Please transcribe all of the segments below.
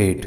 8,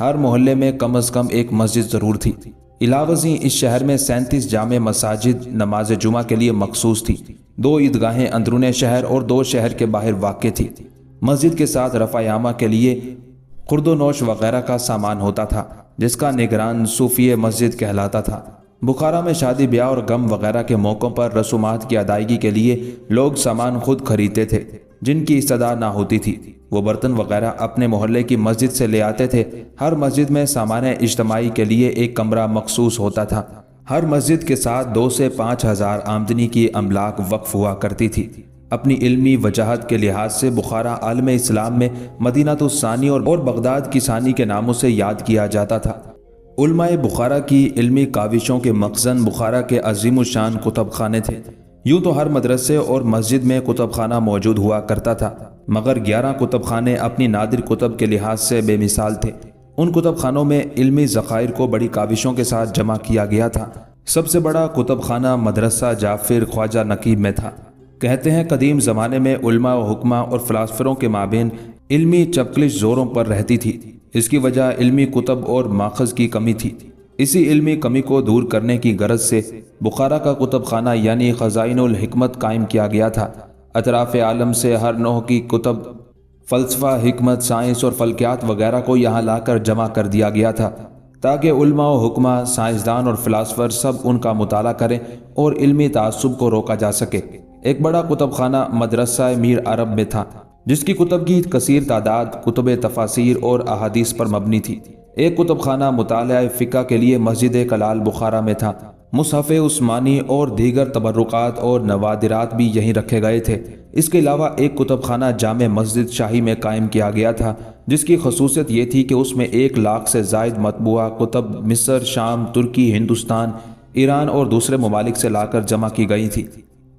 ہر محلے میں کم از کم ایک مسجد ضرور تھی۔ علاوہ ازیں اس شہر میں 37 جامع مساجد نماز جمعہ کے لیے مخصوص تھی۔ 2 عیدگاہیں اندرون شہر اور 2 شہر کے باہر واقع تھی۔ مسجد کے ساتھ رفع عامہ کے لیے خورد و نوش وغیرہ کا سامان ہوتا تھا، جس کا نگران صوفیہ مسجد کہلاتا تھا۔ بخارا میں شادی بیاہ اور غم وغیرہ کے موقعوں پر رسومات کی ادائیگی کے لیے لوگ سامان خود خریدتے تھے۔ جن کی استطاعت نہ ہوتی تھی وہ برتن وغیرہ اپنے محلے کی مسجد سے لے آتے تھے۔ ہر مسجد میں سامان اجتماعی کے لیے ایک کمرہ مخصوص ہوتا تھا۔ ہر مسجد کے ساتھ 2 سے 5 ہزار آمدنی کی املاک وقف ہوا کرتی تھی۔ اپنی علمی وجاہت کے لحاظ سے بخارا عالم اسلام میں مدینہ الثانی اور بغداد کی ثانی کے ناموں سے یاد کیا جاتا تھا۔ علماء بخارا کی علمی کاوشوں کے مخزن بخارا کے عظیم الشان کتب خانے تھے۔ یوں تو ہر مدرسے اور مسجد میں کتب خانہ موجود ہوا کرتا تھا، مگر 11 کتب خانے اپنی نادر کتب کے لحاظ سے بے مثال تھے۔ ان کتب خانوں میں علمی ذخائر کو بڑی کاوشوں کے ساتھ جمع کیا گیا تھا۔ سب سے بڑا کتب خانہ مدرسہ جعفر خواجہ نقیب میں تھا۔ کہتے ہیں قدیم زمانے میں علماء و حکماء اور فلاسفروں کے مابین علمی چپکلش زوروں پر رہتی تھی۔ اس کی وجہ علمی کتب اور ماخذ کی کمی تھی۔ اسی علمی کمی کو دور کرنے کی غرض سے بخارا کا کتب خانہ یعنی خزائن الحکمت قائم کیا گیا تھا۔ اطراف عالم سے ہر نوع کی کتب، فلسفہ، حکمت، سائنس اور فلکیات وغیرہ کو یہاں لا کر جمع کر دیا گیا تھا تاکہ علماء و حکماء، سائنسدان اور فلاسفر سب ان کا مطالعہ کریں اور علمی تعصب کو روکا جا سکے۔ ایک بڑا کتب خانہ مدرسہ میر عرب میں تھا، جس کی کتب کی کثیر تعداد کتب تفاسیر اور احادیث پر مبنی تھی۔ ایک کتب خانہ مطالعہ فقہ کے لیے مسجد کلال بخارا میں تھا۔ مصحف عثمانی اور دیگر تبرکات اور نوادرات بھی یہیں رکھے گئے تھے۔ اس کے علاوہ ایک کتب خانہ جامع مسجد شاہی میں قائم کیا گیا تھا، جس کی خصوصیت یہ تھی کہ اس میں 1 لاکھ سے زائد مطبوعہ کتب مصر، شام، ترکی، ہندوستان، ایران اور دوسرے ممالک سے لا کر جمع کی گئی تھی۔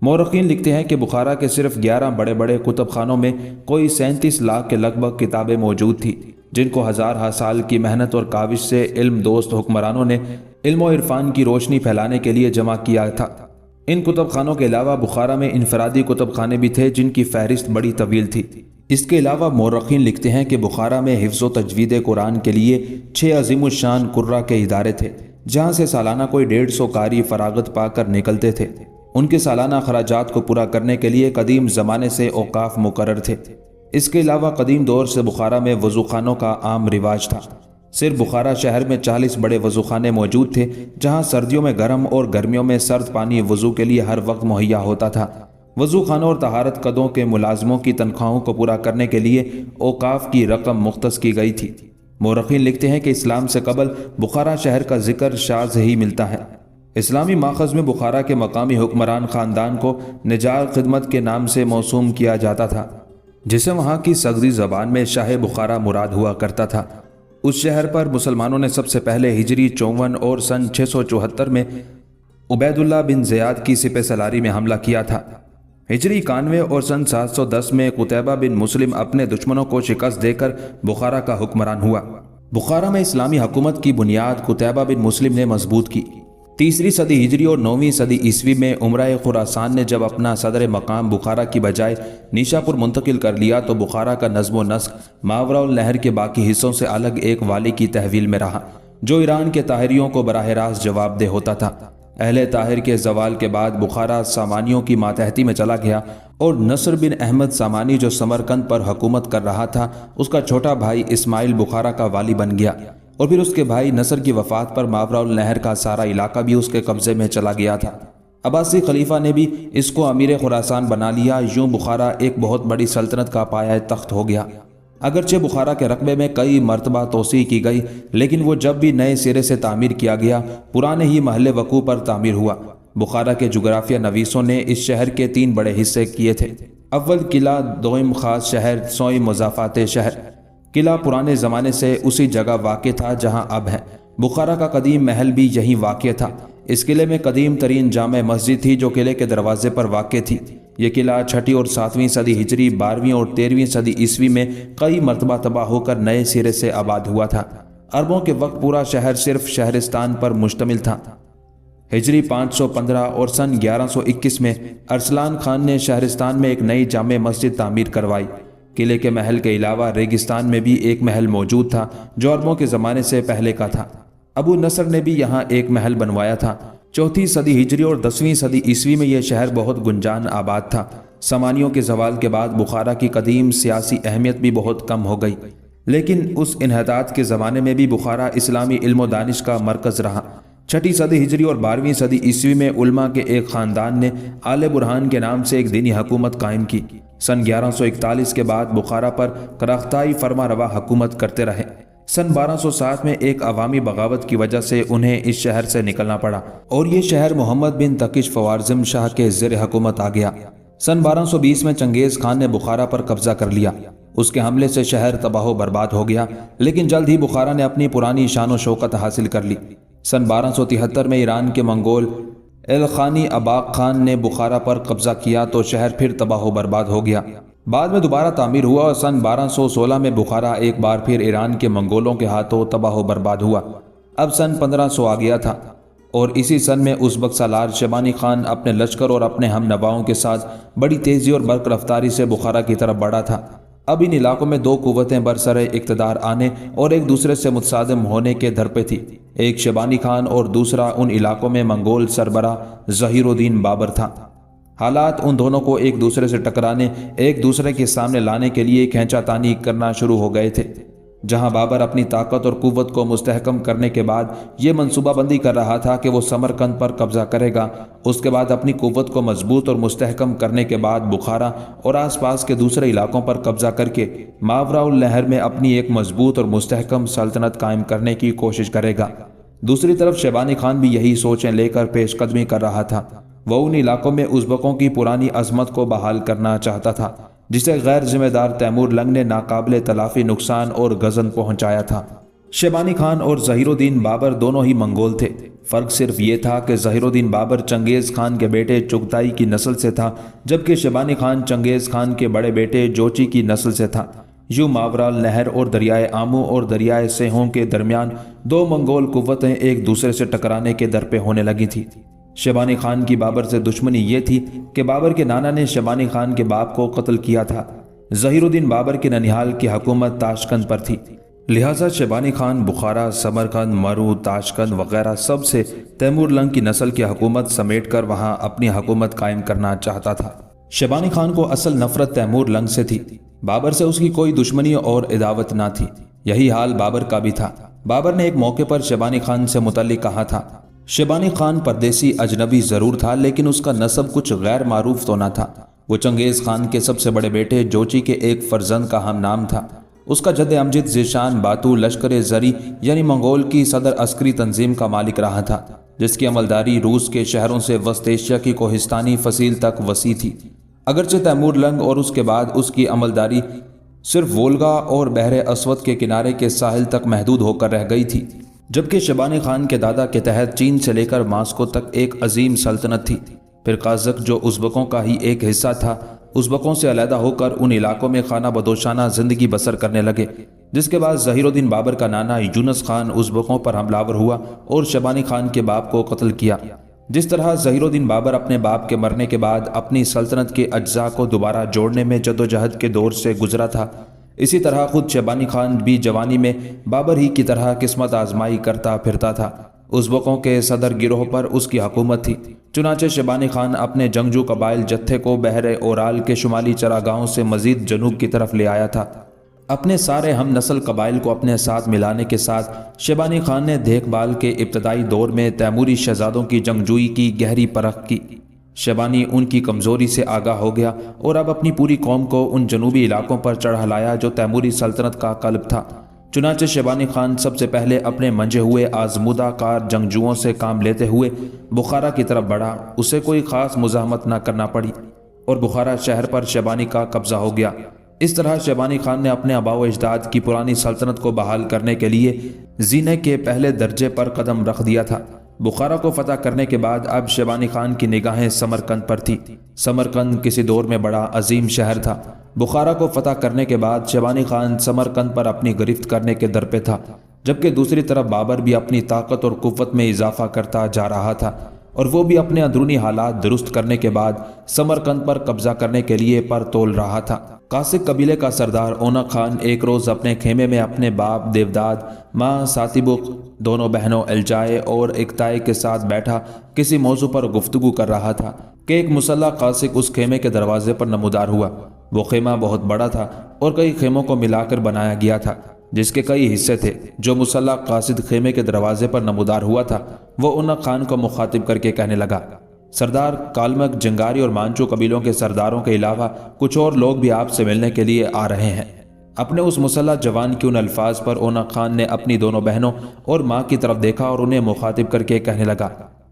مورخین لکھتے ہیں کہ بخارا کے صرف 11 بڑے بڑے کتب خانوں میں کوئی 37 لاکھ کے لگ بھگ کتابیں موجود تھیں، جن کو ہزارہ سال کی محنت اور کاوش سے علم دوست حکمرانوں نے علم و عرفان کی روشنی پھیلانے کے لیے جمع کیا تھا۔ ان کتب خانوں کے علاوہ بخارا میں انفرادی کتب خانے بھی تھے، جن کی فہرست بڑی طویل تھی۔ اس کے علاوہ مورخین لکھتے ہیں کہ بخارا میں حفظ و تجوید قرآن کے لیے 6 عظیم الشان قرہ کے ادارے تھے، جہاں سے سالانہ کوئی 150 قاری فراغت پا کر نکلتے تھے۔ ان کے سالانہ اخراجات کو پورا کرنے کے لیے قدیم زمانے سے اوقاف مقرر تھے۔ اس کے علاوہ قدیم دور سے بخارا میں وضو خانوں کا عام رواج تھا۔ صرف بخارا شہر میں 40 بڑے وضو خانے موجود تھے، جہاں سردیوں میں گرم اور گرمیوں میں سرد پانی وضو کے لیے ہر وقت مہیا ہوتا تھا۔ وضو خانوں اور طہارت قدوں کے ملازموں کی تنخواہوں کو پورا کرنے کے لیے اوقاف کی رقم مختص کی گئی تھی۔ مورخین لکھتے ہیں کہ اسلام سے قبل بخارا شہر کا ذکر شاذ ہی ملتا ہے۔ اسلامی ماخذ میں بخارا کے مقامی حکمران خاندان کو نجار خدمت کے نام سے موسوم کیا جاتا تھا، جسے وہاں کی سغدی زبان میں شاہ بخارا مراد ہوا کرتا تھا۔ اس شہر پر مسلمانوں نے سب سے پہلے ہجری 54 اور سن 674 میں عبید اللہ بن زیاد کی سپہ سالاری میں حملہ کیا تھا۔ ہجری 91 اور سن 710 میں قتیبہ بن مسلم اپنے دشمنوں کو شکست دے کر بخارا کا حکمران ہوا۔ بخارا میں اسلامی حکومت کی بنیاد قتیبہ بن مسلم نے مضبوط کی۔ 3 صدی ہجری اور 9 صدی عیسوی میں عمرہ خراسان نے جب اپنا صدر مقام بخارا کی بجائے نیشاپور منتقل کر لیا تو بخارا کا نظم و نسق ماورا النہر کے باقی حصوں سے الگ ایک والی کی تحویل میں رہا، جو ایران کے طاہریوں کو براہ راست جواب دہ ہوتا تھا۔ اہل طاہر کے زوال کے بعد بخارا سامانیوں کی ماتحتی میں چلا گیا اور نصر بن احمد سامانی جو سمرقند پر حکومت کر رہا تھا، اس کا چھوٹا بھائی اسماعیل بخارا کا والی بن گیا، اور پھر اس کے بھائی نصر کی وفات پر ماورا النہر کا سارا علاقہ بھی اس کے قبضے میں چلا گیا تھا۔ عباسی خلیفہ نے بھی اس کو امیر خراسان بنا لیا۔ یوں بخارا ایک بہت بڑی سلطنت کا پایہ تخت ہو گیا۔ اگرچہ بخارا کے رقبے میں کئی مرتبہ توسیع کی گئی، لیکن وہ جب بھی نئے سرے سے تعمیر کیا گیا پرانے ہی محل وقوع پر تعمیر ہوا۔ بخارا کے جغرافیہ نویسوں نے اس شہر کے 3 بڑے حصے کیے تھے۔ اول قلعہ، دوم خاص شہر، سوئم مضافات شہر۔ قلعہ پرانے زمانے سے اسی جگہ واقع تھا جہاں اب ہے۔ بخارا کا قدیم محل بھی یہیں واقع تھا۔ اس قلعے میں قدیم ترین جامع مسجد تھی جو قلعے کے دروازے پر واقع تھی۔ یہ قلعہ 6 اور 7ویں صدی ہجری، 12ویں اور 13ویں صدی عیسوی میں کئی مرتبہ تباہ ہو کر نئے سرے سے آباد ہوا تھا۔ عربوں کے وقت پورا شہر صرف شہرستان پر مشتمل تھا۔ ہجری 515 اور سن 1121 میں ارسلان خان نے شہرستان میں ایک نئی جامع مسجد تعمیر کروائی۔ قلعے کے محل کے علاوہ ریگستان میں بھی ایک محل موجود تھا جو عربوں کے زمانے سے پہلے کا تھا۔ ابو نصر نے بھی یہاں ایک محل بنوایا تھا۔ 4 صدی ہجری اور 10ویں صدی عیسوی میں یہ شہر بہت گنجان آباد تھا۔ سامانیوں کے زوال کے بعد بخارا کی قدیم سیاسی اہمیت بھی بہت کم ہو گئی، لیکن اس انحطاط کے زمانے میں بھی بخارا اسلامی علم و دانش کا مرکز رہا۔ 6 صدی ہجری اور 12ویں صدی عیسوی میں علماء کے ایک خاندان نے آل برہان کے نام سے ایک دینی حکومت قائم کی۔ سن 1141 کے بعد بخارا پر قراقطائی فرما روا حکومت کرتے رہے۔ سن 1207 میں ایک عوامی بغاوت کی وجہ سے انہیں اس شہر سے نکلنا پڑا اور یہ شہر محمد بن تقش خوارزم شاہ کے زیر حکومت آ گیا۔ سن 1220 میں چنگیز خان نے بخارا پر قبضہ کر لیا۔ اس کے حملے سے شہر تباہ و برباد ہو گیا، لیکن جلد ہی بخارا نے اپنی پرانی شان و شوکت حاصل کر لی۔ سن 1273 میں ایران کے منگول الخانی اباق خان نے بخارا پر قبضہ کیا تو شہر پھر تباہ و برباد ہو گیا۔ بعد میں دوبارہ تعمیر ہوا اور سن 1216 میں بخارا ایک بار پھر ایران کے منگولوں کے ہاتھوں تباہ و برباد ہوا۔ اب سن 1500 آ گیا تھا اور اسی سن میں ازبک سالار شیبانی خان اپنے لشکر اور اپنے ہم نواؤں کے ساتھ بڑی تیزی اور برق رفتاری سے بخارا کی طرف بڑھا تھا۔ اب ان علاقوں میں 2 قوتیں برسر اقتدار آنے اور ایک دوسرے سے متصادم ہونے کے در پہ تھی، ایک شیبانی خان اور دوسرا ان علاقوں میں منگول سربراہ ظہیر الدین بابر تھا۔ حالات ان دونوں کو ایک دوسرے سے ٹکرانے، ایک دوسرے کے سامنے لانے کے لیے کھینچا تانی کرنا شروع ہو گئے تھے۔ جہاں بابر اپنی طاقت اور قوت کو مستحکم کرنے کے بعد یہ منصوبہ بندی کر رہا تھا کہ وہ سمرقند پر قبضہ کرے گا، اس کے بعد اپنی قوت کو مضبوط اور مستحکم کرنے کے بعد بخارا اور آس پاس کے دوسرے علاقوں پر قبضہ کر کے ماوراء النہر میں اپنی ایک مضبوط اور مستحکم سلطنت قائم کرنے کی کوشش کرے گا۔ دوسری طرف شیبانی خان بھی یہی سوچیں لے کر پیش قدمی کر رہا تھا۔ وہ ان علاقوں میں ازبکوں کی پرانی عظمت کو بحال کرنا چاہتا تھا جسے غیر ذمہ دار تیمور لنگ نے ناقابل تلافی نقصان اور غزن پہنچایا تھا۔ شیبانی خان اور ظہیر الدین بابر دونوں ہی منگول تھے، فرق صرف یہ تھا کہ ظہیر الدین بابر چنگیز خان کے بیٹے چغتائی کی نسل سے تھا، جبکہ شیبانی خان چنگیز خان کے بڑے بیٹے جوچی کی نسل سے تھا۔ یوں ماوراء النہر اور دریائے آمو اور دریائے سیہون کے درمیان 2 منگول قوتیں ایک دوسرے سے ٹکرانے کے در پہ ہونے لگی تھی۔ شیبانی خان کی بابر سے دشمنی یہ تھی کہ بابر کے نانا نے شیبانی خان کے باپ کو قتل کیا تھا۔ ظہیر الدین بابر کے ننیحال کی حکومت تاشقند پر تھی، لہٰذا شیبانی خان بخارا، سمرقند، مرو، تاشقند وغیرہ سب سے تیمور لنگ کی نسل کی حکومت سمیٹ کر وہاں اپنی حکومت قائم کرنا چاہتا تھا۔ شیبانی خان کو اصل نفرت تیمور لنگ سے تھی، بابر سے اس کی کوئی دشمنی اور عداوت نہ تھی۔ یہی حال بابر کا بھی تھا۔ بابر نے ایک موقع پر شیبانی خان سے متعلق کہا تھا، شیبانی خان پردیسی اجنبی ضرور تھا لیکن اس کا نسب کچھ غیر معروف تو نہ تھا۔ وہ چنگیز خان کے سب سے بڑے بیٹے جوچی کے ایک فرزند کا ہم نام تھا۔ اس کا جد امجد ذیشان باتو لشکر زری یعنی منگول کی صدر عسکری تنظیم کا مالک رہا تھا، جس کی عملداری روس کے شہروں سے وسط ایشیا کی کوہستانی فصیل تک وسیع تھی۔ اگرچہ تیمور لنگ اور اس کے بعد اس کی عملداری صرف وولگا اور بحر اسود کے کنارے کے ساحل تک محدود ہو کر رہ گئی تھی، جبکہ شیبانی خان کے دادا کے تحت چین سے لے کر ماسکو تک ایک عظیم سلطنت تھی۔ پھر قازق جو ازبکوں کا ہی ایک حصہ تھا، ازبکوں سے علیحدہ ہو کر ان علاقوں میں خانہ بدوشانہ زندگی بسر کرنے لگے، جس کے بعد ظہیر الدین بابر کا نانا یونس خان ازبکوں پر حملہ ہوا اور شیبانی خان کے باپ کو قتل کیا۔ جس طرح ظہیر الدین بابر اپنے باپ کے مرنے کے بعد اپنی سلطنت کے اجزاء کو دوبارہ جوڑنے میں جدوجہد کے دور سے گزرا تھا، اسی طرح خود شیبانی خان بھی جوانی میں بابر ہی کی طرح قسمت آزمائی کرتا پھرتا تھا۔ ازبکوں کے صدر گروہ پر اس کی حکومت تھی، چنانچہ شیبانی خان اپنے جنگجو قبائل جتھے کو بحر اورال کے شمالی چراگاہوں سے مزید جنوب کی طرف لے آیا تھا۔ اپنے سارے ہم نسل قبائل کو اپنے ساتھ ملانے کے ساتھ شیبانی خان نے دیکھ بھال کے ابتدائی دور میں تیموری شہزادوں کی جنگجوئی کی گہری پرکھ کی۔ شیبانی ان کی کمزوری سے آگاہ ہو گیا اور اب اپنی پوری قوم کو ان جنوبی علاقوں پر چڑھا لایا جو تیموری سلطنت کا قلب تھا۔ چنانچہ شیبانی خان سب سے پہلے اپنے منجے ہوئے آزمودہ کار جنگجوؤں سے کام لیتے ہوئے بخارا کی طرف بڑھا۔ اسے کوئی خاص مزاحمت نہ کرنا پڑی اور بخارا شہر پر شیبانی کا قبضہ ہو گیا۔ اس طرح شیبانی خان نے اپنے آباء و اجداد کی پرانی سلطنت کو بحال کرنے کے لیے زینے کے پہلے درجے پر قدم رکھ دیا تھا۔ بخارا کو فتح کرنے کے بعد اب شیبانی خان کی نگاہیں سمرقند پر تھی۔ سمرقند کسی دور میں بڑا عظیم شہر تھا۔ بخارا کو فتح کرنے کے بعد شیبانی خان سمرقند پر اپنی گرفت کرنے کے در پہ تھا، جبکہ دوسری طرف بابر بھی اپنی طاقت اور قوت میں اضافہ کرتا جا رہا تھا۔ اور وہ بھی اپنے اندرونی حالات درست کرنے کے بعد سمرقند پر قبضہ کرنے کے لیے پر تول رہا تھا۔ قاسق قبیلے کا سردار اونق خان ایک روز اپنے خیمے میں اپنے باپ دیوداد، ماں ساتیبق، دونوں بہنوں الجائے اور اکتائے کے ساتھ بیٹھا کسی موضوع پر گفتگو کر رہا تھا کہ ایک مسلح قاسق اس خیمے کے دروازے پر نمودار ہوا۔ وہ خیمہ بہت بڑا تھا اور کئی خیموں کو ملا کر بنایا گیا تھا، جس کے کئی حصے تھے۔ جو مسلح قاصد خیمے کے دروازے پر نمودار ہوا تھا وہ اونق خان کو مخاطب کر کے کہنے لگا، سردار، کالمک، جنگاری اور مانچو قبیلوں کے سرداروں کے علاوہ کچھ اور لوگ بھی آپ سے ملنے کے لیے آ رہے ہیں۔ اپنے اس مسلح جوان کے ان الفاظ پر اونق خان نے اپنی دونوں بہنوں اور ماں کی طرف دیکھا اور انہیں مخاطب کر کے کہنے لگا،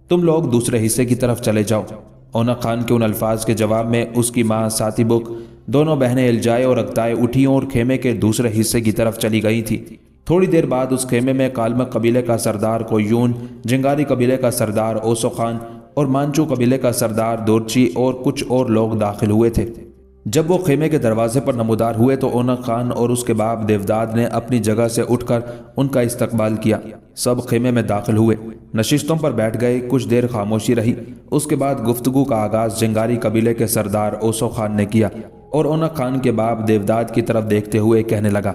تم لوگ دوسرے حصے کی طرف چلے جاؤ۔ اونق خان کے ان الفاظ کے جواب میں اس کی ماں ساتیبق، دونوں بہنیں الجائے اور اکتائے اٹھیں اور خیمے کے دوسرے حصے کی طرف چلی گئی تھی۔ تھوڑی دیر بعد اس خیمے میں کالمک قبیلے کا سردار کویون، جنگاری قبیلے کا سردار اوسو خان اور مانچو قبیلے کا سردار دورچی اور کچھ اور لوگ داخل ہوئے تھے۔ جب وہ خیمے کے دروازے پر نمودار ہوئے تو اونق خان اور اس کے باپ دیوداد نے اپنی جگہ سے اٹھ کر ان کا استقبال کیا۔ سب خیمے میں داخل ہوئے، نشستوں پر بیٹھ گئے۔ کچھ دیر خاموشی رہی۔ اس کے بعد گفتگو کا آغاز جنگاری قبیلے کے سردار اوسو خان نے کیا اور اونق خان کے باپ دیوداد کی طرف دیکھتے ہوئے کہنے لگا،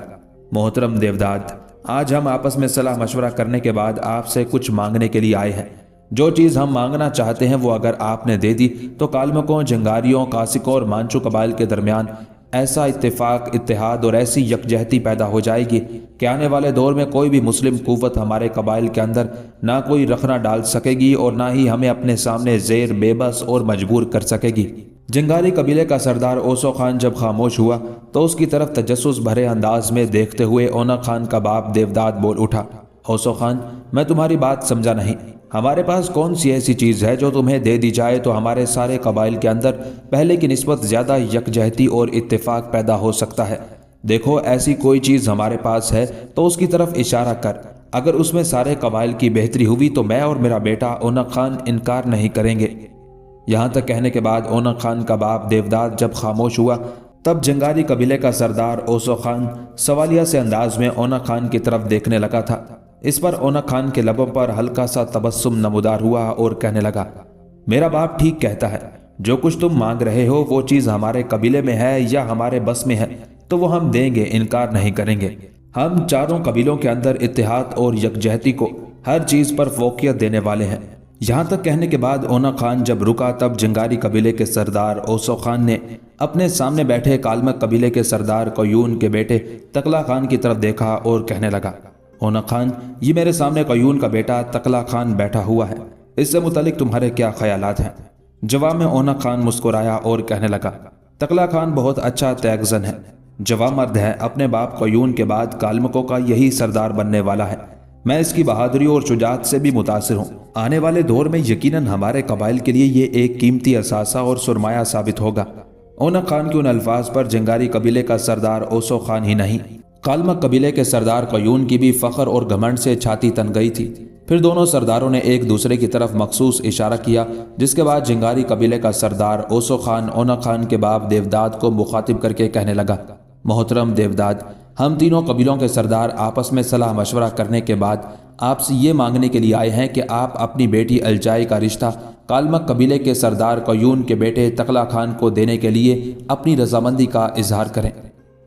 محترم دیوداد، آج ہم آپس میں صلاح مشورہ کرنے کے بعد آپ سے کچھ مانگنے کے لیے آئے ہیں۔ جو چیز ہم مانگنا چاہتے ہیں وہ اگر آپ نے دے دی تو کالمکوں، جنگاریوں، قاسقوں اور مانچو قبائل کے درمیان ایسا اتفاق، اتحاد اور ایسی یکجہتی پیدا ہو جائے گی کہ آنے والے دور میں کوئی بھی مسلم قوت ہمارے قبائل کے اندر نہ کوئی رخنہ ڈال سکے گی اور نہ ہی ہمیں اپنے سامنے زیر، بے بس اور مجبور کر سکے گی۔ جنگاری قبیلے کا سردار اوسو خان جب خاموش ہوا تو اس کی طرف تجسس بھرے انداز میں دیکھتے ہوئے اونق خان کا باپ دیوداد بول اٹھا، اوسو خان، میں تمہاری بات سمجھا نہیں۔ ہمارے پاس کون سی ایسی چیز ہے جو تمہیں دے دی جائے تو ہمارے سارے قبائل کے اندر پہلے کی نسبت زیادہ یکجہتی اور اتفاق پیدا ہو سکتا ہے؟ دیکھو، ایسی کوئی چیز ہمارے پاس ہے تو اس کی طرف اشارہ کر۔ اگر اس میں سارے قبائل کی بہتری ہوئی تو میں اور میرا بیٹا اونق خان انکار نہیں کریں گے۔ یہاں تک کہنے کے بعد اونق خان کا باپ دیوداد جب خاموش ہوا تب جنگاری قبیلے کا سردار اوسو خان سوالیہ سے انداز میں اونق خان کی طرف دیکھنے لگا تھا۔ اس پر اونق خان کے لبوں پر ہلکا سا تبسم نمودار ہوا اور کہنے لگا، میرا باپ ٹھیک کہتا ہے، جو کچھ تم مانگ رہے ہو وہ چیز ہمارے قبیلے میں ہے یا ہمارے بس میں ہے تو وہ ہم دیں گے، انکار نہیں کریں گے۔ ہم چاروں قبیلوں کے اندر اتحاد اور یکجہتی کو ہر چیز پر فوقیت دینے والے ہیں۔ یہاں تک کہنے کے بعد اونق خان جب رکا تب جنگاری قبیلے کے سردار اوسو خان نے اپنے سامنے بیٹھے کالمک قبیلے کے سردار قیون کے بیٹے تقلا خان کی طرف دیکھا اور کہنے لگا، اونق خان، یہ میرے سامنے قیون کا بیٹا تقلا خان بیٹھا ہوا ہے، اس سے متعلق تمہارے کیا خیالات ہیں؟ جواب میں اونق خان مسکرایا اور کہنے لگا، تقلا خان بہت اچھا تیغزن ہے، جوان مرد ہے، اپنے باپ قیون کے بعد کالمکوں کا یہی سردار بننے والا ہے۔ میں اس کی بہادری اور شجاعت سے بھی متاثر ہوں۔ آنے والے دور میں یقیناً ہمارے قبائل کے لیے یہ ایک قیمتی اثاثہ اور سرمایہ ثابت ہوگا۔ اونق خان کے ان الفاظ پر جنگاری قبیلے کا سردار اوسو خان ہی نہیں، کالمک قبیلے کے سردار قیون کی بھی فخر اور گھمنڈ سے چھاتی تن گئی تھی۔ پھر دونوں سرداروں نے ایک دوسرے کی طرف مخصوص اشارہ کیا، جس کے بعد جنگاری قبیلے کا سردار اوسو خان اونق خان کے باپ دیوداد کو مخاطب کر کے کہنے لگا، محترم دیوداد، ہم تینوں قبیلوں کے سردار آپس میں صلاح مشورہ کرنے کے بعد آپ سے یہ مانگنے کے لیے آئے ہیں کہ آپ اپنی بیٹی الجائی کا رشتہ کالمک قبیلے کے سردار قیون کے بیٹے تقلا خان کو دینے کے لیے اپنی رضامندی کا اظہار کریں۔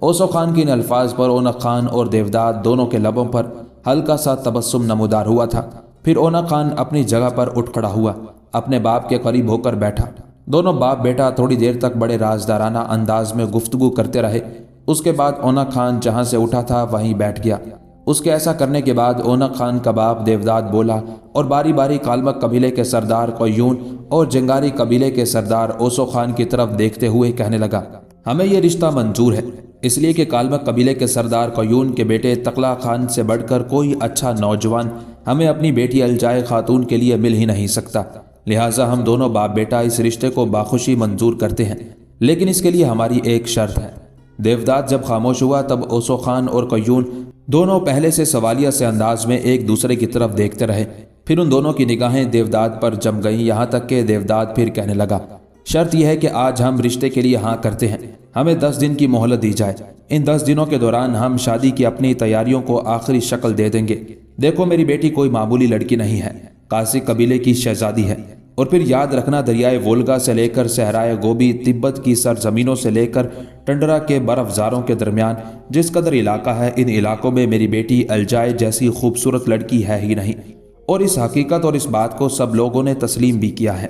اوسو خان کے ان الفاظ پر اونق خان اور دیوداد دونوں کے لبوں پر ہلکا سا تبسم نمودار ہوا تھا۔ پھر اونق خان اپنی جگہ پر اٹھ کھڑا ہوا، اپنے باپ کے قریب ہو کر بیٹھا۔ دونوں باپ بیٹا تھوڑی دیر تک بڑے رازدارانہ انداز میں گفتگو کرتے رہے۔ اس کے بعد اونق خان جہاں سے اٹھا تھا وہیں بیٹھ گیا۔ اس کے ایسا کرنے کے بعد اونق خان کا باپ دیوداد بولا اور باری باری کالمک قبیلے کے سردار قیون اور جنگاری قبیلے کے سردار اوسو خان کی طرف دیکھتے ہوئے کہنے لگا، ہمیں یہ رشتہ منظور ہے، اس لیے کہ کالمک قبیلے کے سردار قیون کے بیٹے تقلا خان سے بڑھ کر کوئی اچھا نوجوان ہمیں اپنی بیٹی الجائے خاتون کے لیے مل ہی نہیں سکتا، لہٰذا ہم دونوں باپ بیٹا اس رشتے کو باخوشی منظور کرتے ہیں، لیکن اس کے لیے ہماری ایک شرط ہے۔ دیوداد جب خاموش ہوا تب اوسو خان اور قیون دونوں پہلے سے سوالیہ سے انداز میں ایک دوسرے کی طرف دیکھتے رہے۔ پھر ان دونوں کی نگاہیں دیوداد پر جم گئیں، یہاں تک کہ دیوداد پھر کہنے لگا، شرط یہ ہے کہ آج ہم رشتے کے لیے ہاں کرتے ہیں، ہمیں 10 دن کی مہلت دی جائے، ان 10 دنوں کے دوران ہم شادی کی اپنی تیاریوں کو آخری شکل دے دیں گے۔ دیکھو، میری بیٹی کوئی معمولی لڑکی نہیں ہے، قاسق قبیلے کی شہزادی ہے، اور پھر یاد رکھنا دریائے وولگا سے لے کر صحرائے گوبی، تبت کی سرزمینوں سے لے کر ٹنڈرا کے برف زاروں کے درمیان جس قدر علاقہ ہے، ان علاقوں میں میری بیٹی الجائے جیسی خوبصورت لڑکی ہے ہی نہیں، اور اس حقیقت اور اس بات کو سب لوگوں نے تسلیم بھی کیا ہے۔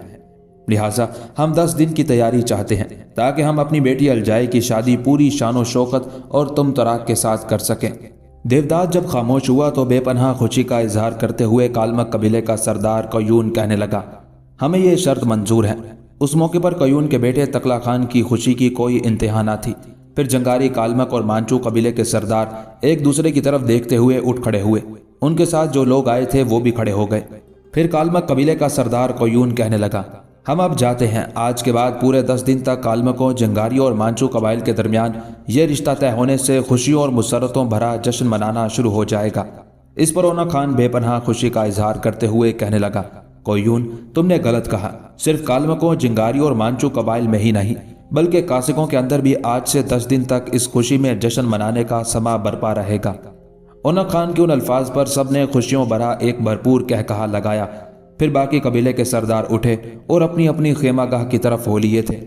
لہٰذا ہم 10 دن کی تیاری چاہتے ہیں تاکہ ہم اپنی بیٹی الجائے کی شادی پوری شان و شوکت اور تم تراک کے ساتھ کر سکیں۔ دیودات جب خاموش ہوا تو بے پناہ خوشی کا اظہار کرتے ہوئے کالمک قبیلے کا سردار قیون کہنے لگا، ہمیں یہ شرط منظور ہے۔ اس موقع پر قیون کے بیٹے تکلا خان کی خوشی کی کوئی انتہا نہ تھی۔ پھر جنگاری کالمک اور مانچو قبیلے کے سردار ایک دوسرے کی طرف دیکھتے ہوئے اٹھ کھڑے ہوئے، ان کے ساتھ جو لوگ آئے تھے وہ بھی کھڑے ہو گئے۔ پھر کالمک قبیلے کا سردار قیون کہنے لگا، ہم اب جاتے ہیں۔ آج کے بعد پورے 10 دن تک کالمکوں، جنگاریوں اور مانچو قبائل کے درمیان یہ رشتہ طے ہونے سے خوشیوں اور مسرتوں بھرا جشن منانا شروع ہو جائے گا۔ اس پر اونا خان بے پناہ خوشی کا اظہار کرتے ہوئے کہنے لگا، قیون تم نے غلط کہا، صرف کالمکوں، جنگاریوں اور مانچو قبائل میں ہی نہیں بلکہ کاسکوں کے اندر بھی آج سے 10 دن تک اس خوشی میں جشن منانے کا سما برپا رہے گا۔ اونا خان کے ان الفاظ پر سب نے خوشیوں بھرا ایک بھرپور کہکہا لگایا۔ پھر باقی قبیلے کے سردار اٹھے اور اپنی اپنی خیمہ گاہ کی طرف ہو لیے تھے۔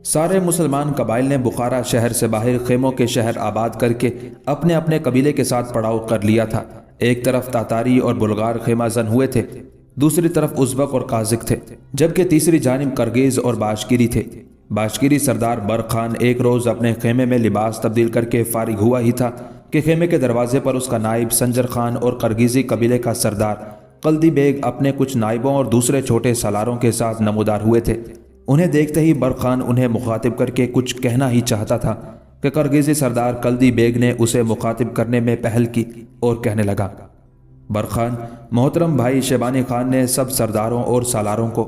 سارے مسلمان قبائل نے بخارا شہر سے باہر خیموں کے شہر آباد کر کے اپنے اپنے قبیلے کے ساتھ پڑاؤ کر لیا تھا۔ ایک طرف تاتاری اور بلغار خیمہ زن ہوئے تھے، دوسری طرف ازبک اور قازق تھے، جبکہ تیسری جانب کرگیز اور باشکیری تھے۔ باشکیری سردار برق خان ایک روز اپنے خیمے میں لباس تبدیل کر کے فارغ ہوا ہی تھا کہ خیمے کے دروازے پر اس کا نائب سنجر خان اور کرگیزی قبیلے کا سردار قلدی بیگ اپنے کچھ نائبوں اور دوسرے چھوٹے سالاروں کے ساتھ نمودار ہوئے تھے۔ انہیں دیکھتے ہی برق خان انہیں مخاطب کر کے کچھ کہنا ہی چاہتا تھا کہ کرگیزی سردار قلدی بیگ نے اسے مخاطب کرنے میں پہل کی اور کہنے لگا، برق خان، محترم بھائی شیبانی خان نے سب سرداروں اور سالاروں کو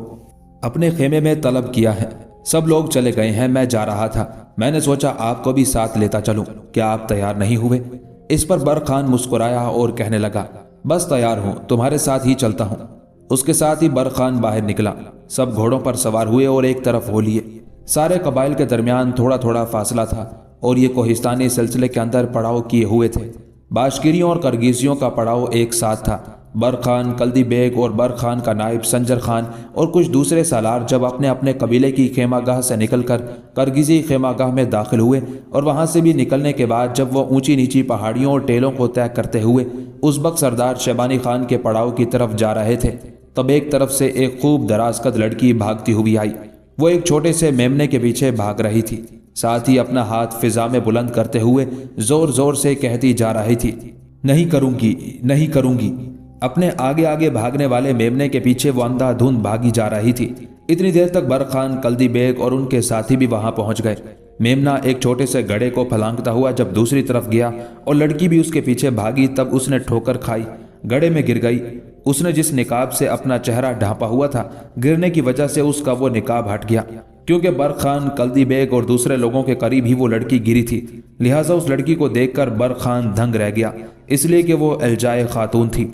اپنے خیمے میں طلب کیا ہے۔ سب لوگ چلے گئے ہیں، میں جا رہا تھا، میں نے سوچا آپ کو بھی ساتھ لیتا چلوں، کیا آپ تیار نہیں ہوئے؟ اس پر برق خان مسکرایا اور کہنے لگا، بس تیار ہوں، تمہارے ساتھ ہی چلتا ہوں۔ اس کے ساتھ ہی برق خان باہر نکلا، سب گھوڑوں پر سوار ہوئے اور ایک طرف ہو لیے۔ سارے قبائل کے درمیان تھوڑا تھوڑا فاصلہ تھا اور یہ کوہستانی سلسلے کے اندر پڑاؤ کیے ہوئے تھے۔ باشکیریوں اور کرگیزیوں کا پڑاؤ ایک ساتھ تھا۔ برق خان، قلدی بیگ اور برق خان کا نائب سنجر خان اور کچھ دوسرے سالار جب اپنے اپنے قبیلے کی خیمہ گاہ سے نکل کر کرگیزی خیمہ گاہ میں داخل ہوئے اور وہاں سے بھی نکلنے کے بعد جب وہ اونچی نیچی پہاڑیوں اور ٹیلوں کو طے کرتے ہوئے ازبک سردار شیبانی خان کے پڑاؤ کی طرف جا رہے تھے، تب ایک طرف سے ایک خوب دراز قد لڑکی بھاگتی ہوئی آئی۔ وہ ایک چھوٹے سے میمنے کے پیچھے بھاگ رہی تھی، ساتھ ہی اپنا ہاتھ فضا میں بلند کرتے ہوئے زور زور سے کہتی جا رہی تھی، نہیں کروں گی، نہیں کروں گی۔ اپنے آگے آگے بھاگنے والے میمنے کے پیچھے وہ اندھا دھند بھاگی جا رہی تھی۔ اتنی دیر تک برق خان، قلدی بیگ اور ان کے ساتھی بھی وہاں پہنچ گئے۔ میمنا ایک چھوٹے سے گڑھے کو پھلانگتا ہوا جب دوسری طرف گیا اور لڑکی بھی اس کے پیچھے بھاگی، تب اس نے ٹھوکر کھائی، گڑھے میں گر گئی۔ اس نے جس نقاب سے اپنا چہرہ ڈھانپا ہوا تھا، گرنے کی وجہ سے اس کا وہ نقاب ہٹ گیا۔ کیونکہ برق خان، قلدی بیگ اور دوسرے لوگوں کے قریب ہی وہ لڑکی گری تھی، لہٰذا اس لڑکی کو دیکھ کر برق خان دھنگ رہ گیا، اس لیے کہ وہ الجائے خاتون تھی۔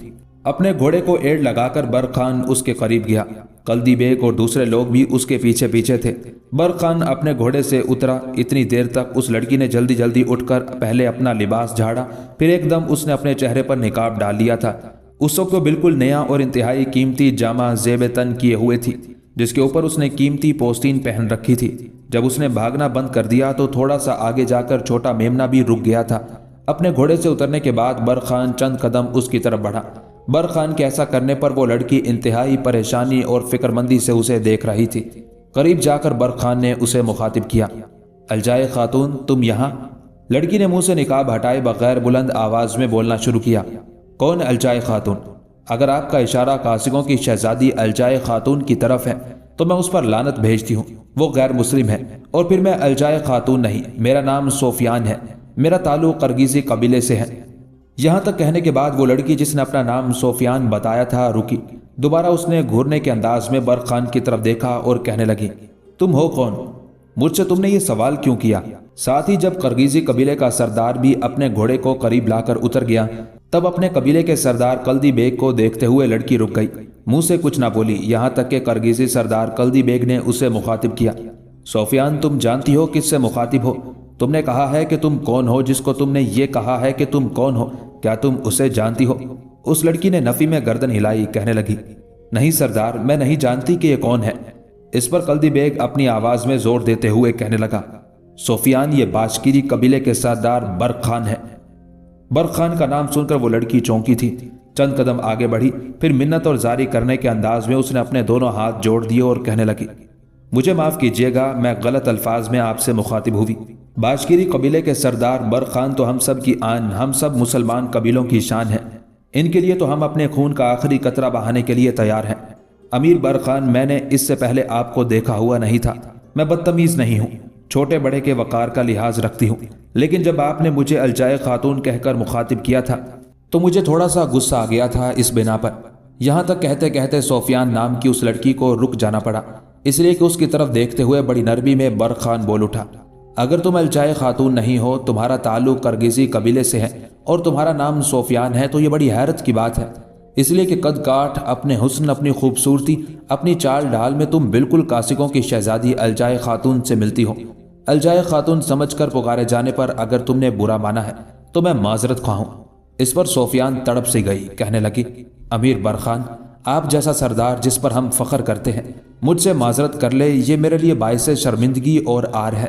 اپنے گھوڑے کو ایڑ لگا کر برق خان اس کے قریب گیا۔ قلدی بیگ اور دوسرے لوگ بھی اس کے پیچھے پیچھے تھے۔ برق خان اپنے گھوڑے سے اترا۔ اتنی دیر تک اس لڑکی نے جلدی جلدی اٹھ کر پہلے اپنا لباس جھاڑا، پھر ایک دم اس نے اپنے چہرے پر نقاب ڈال لیا تھا۔ اس وقت وہ بالکل نیا اور انتہائی قیمتی جامہ زیب تن کیے ہوئے تھی، جس کے اوپر اس نے قیمتی پوستین پہن رکھی تھی۔ جب اس نے بھاگنا بند کر دیا تو تھوڑا سا آگے جا کر چھوٹا میمنا بھی رک گیا تھا۔ اپنے گھوڑے سے اترنے کے بعد برق خان چند قدم اس کی طرف بڑھا۔ برق خان کے ایسا کرنے پر وہ لڑکی انتہائی پریشانی اور فکر مندی سے اسے دیکھ رہی تھی۔ قریب جا کر برق خان نے اسے مخاطب کیا، الجائے خاتون، تم یہاں؟ لڑکی نے منہ سے نقاب ہٹائے بغیر بلند آواز میں بولنا شروع کیا، کون الجائے خاتون؟ اگر آپ کا اشارہ کاسکوں کی شہزادی الجائے خاتون کی طرف ہے تو میں اس پر لعنت بھیجتی ہوں، وہ غیر مسلم ہے، اور پھر میں الجائے خاتون نہیں، میرا نام سفیان ہے، میرا تعلق کرگیزی قبیلے سے ہے۔ یہاں تک کہنے کے بعد وہ لڑکی جس نے اپنا نام سفیان بتایا تھا رکی۔ دوبارہ اس نے گھورنے کے انداز میں برق خان کی طرف دیکھا اور کہنے لگی، تم ہو کون؟ مجھ سے تم نے یہ سوال کیوں کیا؟ ساتھ ہی جب کرگیزی قبیلے کا سردار بھی اپنے گھوڑے کو قریب لا کر اتر گیا، تب اپنے قبیلے کے سردار قلدی بیگ کو دیکھتے ہوئے لڑکی رک گئی، منہ سے کچھ نہ بولی، یہاں تک کہ کرگیزی سردار قلدی بیگ نے اسے مخاطب کیا، سفیان، تم جانتی ہو کس سے مخاطب ہو؟ تم نے کہا ہے کہ تم کون ہو جس کو تم نے یہ کہا ہے کہ تم کون ہو، کیا تم اسے جانتی ہو؟ اس لڑکی نے نفی میں گردن ہلائی، کہنے لگی، نہیں سردار، میں نہیں جانتی کہ یہ کون ہے۔ اس پر کلدی بیگ اپنی آواز میں زور دیتے ہوئے کہنے لگا، سفیان، یہ باشکیری قبیلے کے سردار برق خان ہے۔ برق خان کا نام سن کر وہ لڑکی چونکی تھی، چند قدم آگے بڑھی، پھر منت اور زاری کرنے کے انداز میں اس نے اپنے دونوں ہاتھ جوڑ دیے اور کہنے لگی، مجھے معاف کیجیے گا، میں غلط الفاظ میں آپ سے مخاطب ہوئی۔ باشکیری قبیلے کے سردار برق خان تو ہم سب کی آن، ہم سب مسلمان قبیلوں کی شان ہے، ان کے لیے تو ہم اپنے خون کا آخری قطرہ بہانے کے لیے تیار ہیں۔ امیر برق خان، میں نے اس سے پہلے آپ کو دیکھا ہوا نہیں تھا، میں بدتمیز نہیں ہوں، چھوٹے بڑے کے وقار کا لحاظ رکھتی ہوں، لیکن جب آپ نے مجھے الجائے خاتون کہہ کر مخاطب کیا تھا تو مجھے تھوڑا سا غصہ آ گیا تھا اس بنا پر۔ یہاں تک کہتے کہتے سفیان نام کی اس لڑکی کو رک جانا پڑا، اس لیے کہ اس کی طرف دیکھتے ہوئے بڑی نرمی میں برق خان بول اٹھا، اگر تم الجائے خاتون نہیں ہو، تمہارا تعلق کرگیزی قبیلے سے ہے اور تمہارا نام سفیان ہے، تو یہ بڑی حیرت کی بات ہے، اس لیے کہ قد کاٹ، اپنے حسن، اپنی خوبصورتی، اپنی چال ڈھال میں تم بالکل کاسکوں کی شہزادی الجائے خاتون سے ملتی ہو۔ الجائے خاتون سمجھ کر پکارے جانے پر اگر تم نے برا مانا ہے تو میں معذرت خواہ ہوں۔ اس پر سفیان تڑپ سی گئی، کہنے لگی، امیر برق خان، آپ جیسا سردار جس پر ہم فخر کرتے ہیں مجھ سے معذرت کر لے، یہ میرے لیے باعث شرمندگی اور عار ہے۔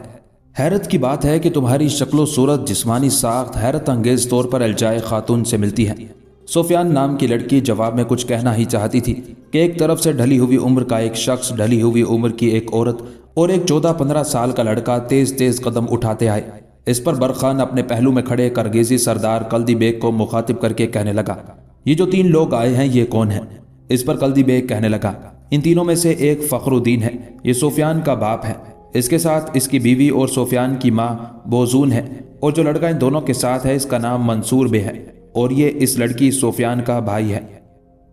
حیرت کی بات ہے کہ تمہاری شکل و صورت، جسمانی ساخت حیرت انگیز طور پر الجائے خاتون سے ملتی ہے۔ سفیان نام کی لڑکی جواب میں کچھ کہنا ہی چاہتی تھی کہ ایک طرف سے ڈھلی ہوئی عمر کا ایک شخص، ڈھلی ہوئی عمر کی ایک عورت اور ایک 14-15 سال کا لڑکا تیز تیز قدم اٹھاتے آئے۔ اس پر برق خان اپنے پہلو میں کھڑے کرگیزی سردار کلدی بیگ کو مخاطب کر کے کہنے لگا، یہ جو 3 لوگ آئے ہیں یہ کون ہیں؟ اس پر کلدی بیگ کہنے لگا، ان تینوں میں سے ایک فخر الدین ہے، یہ سفیان کا باپ ہے، اس کے ساتھ اس کی بیوی اور سفیان کی ماں بوزون ہے، اور جو لڑکا ان دونوں کے ساتھ ہے اس کا نام منصور بے ہے، اور یہ اس لڑکی سفیان کا بھائی ہے۔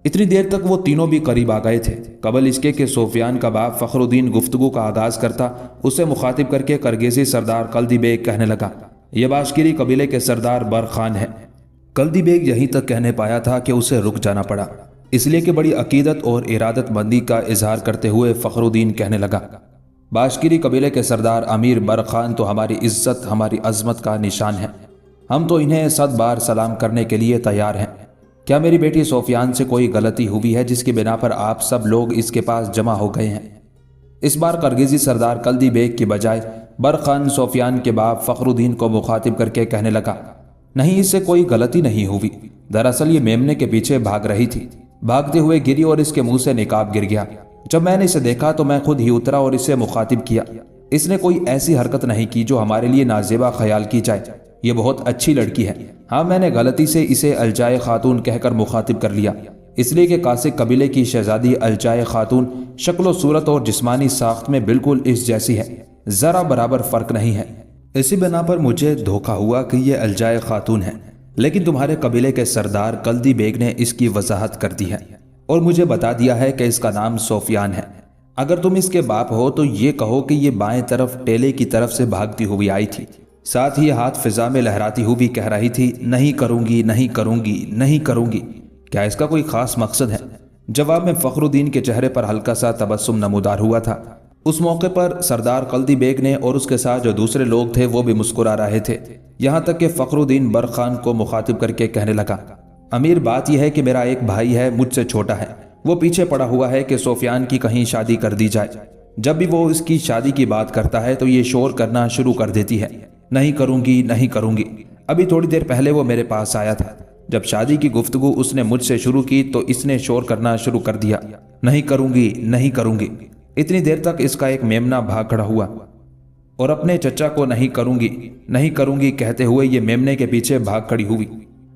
اتنی دیر تک وہ تینوں بھی قریب آ گئے تھے، قبل اس کے کہ سفیان کا باپ فخر الدین گفتگو کا آغاز کرتا، اسے مخاطب کر کے کرگیزی سردار کلدی بیگ کہنے لگا، یہ باشکیری قبیلے کے سردار برق خان ہے۔ کلدی بیگ یہیں تک کہنے پایا تھا کہ اسے رک جانا پڑا، اس لیے کہ بڑی عقیدت اور ارادت مندی کا اظہار کرتے ہوئے فخر الدین کہنے لگا، باشکیری قبیلے کے سردار امیر برق خان تو ہماری عزت، ہماری عظمت کا نشان ہے، ہم تو انہیں 100 بار سلام کرنے کے لیے تیار ہیں۔ کیا میری بیٹی سفیان سے کوئی غلطی ہوئی ہے جس کی بنا پر آپ سب لوگ اس کے پاس جمع ہو گئے ہیں؟ اس بار کرگیزی سردار کلدی بیگ کی بجائے برق خان سفیان کے باپ فخر الدین کو مخاطب کر کے کہنے لگا، نہیں، اس سے کوئی غلطی نہیں ہوئی، دراصل یہ میمنے کے پیچھے بھاگ رہی تھی، بھاگتے ہوئے گری اور اس کے منہ سے نقاب گر گیا۔ جب میں نے اسے دیکھا تو میں خود ہی اترا اور اسے مخاطب کیا، اس نے کوئی ایسی حرکت نہیں کی جو ہمارے لیے نازیبا خیال کی جائے، یہ بہت اچھی لڑکی ہے۔ ہاں، میں نے غلطی سے اسے الجائے خاتون کہہ کر مخاطب کر لیا، اس لیے کہ کاسک قبیلے کی شہزادی الجائے خاتون شکل و صورت اور جسمانی ساخت میں بالکل اس جیسی ہے، ذرا برابر فرق نہیں ہے، اسی بنا پر مجھے دھوکہ ہوا کہ یہ الجائے خاتون ہے، لیکن تمہارے قبیلے کے سردار کلدی بیگ نے اس کی وضاحت کر دی ہے اور مجھے بتا دیا ہے کہ اس کا نام سفیان ہے۔ اگر تم اس کے باپ ہو تو یہ کہو کہ یہ بائیں طرف ٹیلے کی طرف سے بھاگتی ہوئی آئی تھی، ساتھ ہی ہاتھ فضا میں لہراتی ہوئی کہہ رہی تھی، نہیں کروں گی، نہیں کروں گی، نہیں کروں گی۔ کیا اس کا کوئی خاص مقصد ہے؟ جواب میں فخر الدین کے چہرے پر ہلکا سا تبسم نمودار ہوا تھا۔ اس موقع پر سردار کلدی بیگ نے اور اس کے ساتھ جو دوسرے لوگ تھے وہ بھی مسکرا رہے تھے، یہاں تک کہ فخر الدین برق خان کو مخاطب کر کے کہنے لگا، امیر، بات یہ ہے کہ میرا ایک بھائی ہے، مجھ سے چھوٹا ہے، وہ پیچھے پڑا ہوا ہے کہ سفیان کی کہیں شادی کر دی جائے۔ جب بھی وہ اس کی شادی کی بات کرتا ہے تو یہ شور کرنا شروع کر دیتی ہے، نہیں کروں گی، نہیں کروں گی۔ ابھی تھوڑی دیر پہلے وہ میرے پاس آیا تھا، جب شادی کی گفتگو اس نے مجھ سے شروع کی تو اس نے شور کرنا شروع کر دیا، نہیں کروں گی، نہیں کروں گی۔ اتنی دیر تک اس کا ایک میمنہ بھاگ کھڑا ہوا اور اپنے چچا کو نہیں کروں گی، نہیں کروں گی کہتے ہوئے یہ میمنے کے پیچھے بھاگ کھڑی ہوئی۔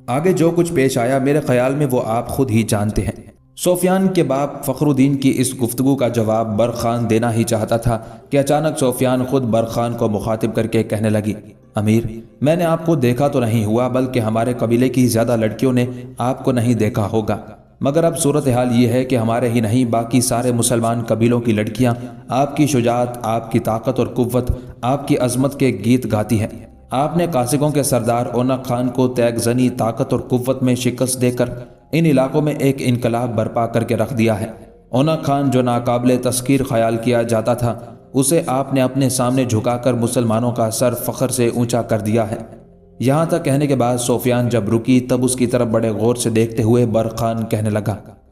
آگے جو کچھ پیش آیا میرے خیال میں وہ آپ خود ہی جانتے ہیں۔ سفیان کے باپ فخر الدین کی اس گفتگو کا جواب برق خان دینا ہی چاہتا تھا کہ اچانک سفیان خود برق خان کو مخاطب کر کے کہنے لگی، امیر، میں نے آپ کو دیکھا تو نہیں ہوا بلکہ ہمارے قبیلے کی زیادہ لڑکیوں نے آپ کو نہیں دیکھا ہوگا، مگر اب صورتحال یہ ہے کہ ہمارے ہی نہیں باقی سارے مسلمان قبیلوں کی لڑکیاں آپ کی شجاعت، آپ کی طاقت اور قوت، آپ کی عظمت کے گیت گاتی ہیں۔ آپ نے کاسکوں کے سردار اونق خان کو تیگ زنی، طاقت اور قوت میں شکست دے کر ان علاقوں میں ایک انقلاب برپا کر کے رکھ دیا ہے۔ اونق خان جو ناقابل تذکیر خیال کیا جاتا تھا اسے آپ نے اپنے سامنے جھکا کر مسلمانوں کا سر فخر سے اونچا کر دیا ہے۔ یہاں تک کہنے کے بعد سفیان جب رکی تب اس کی طرف بڑے غور سے دیکھتے ہوئے برق خان کہنے لگا،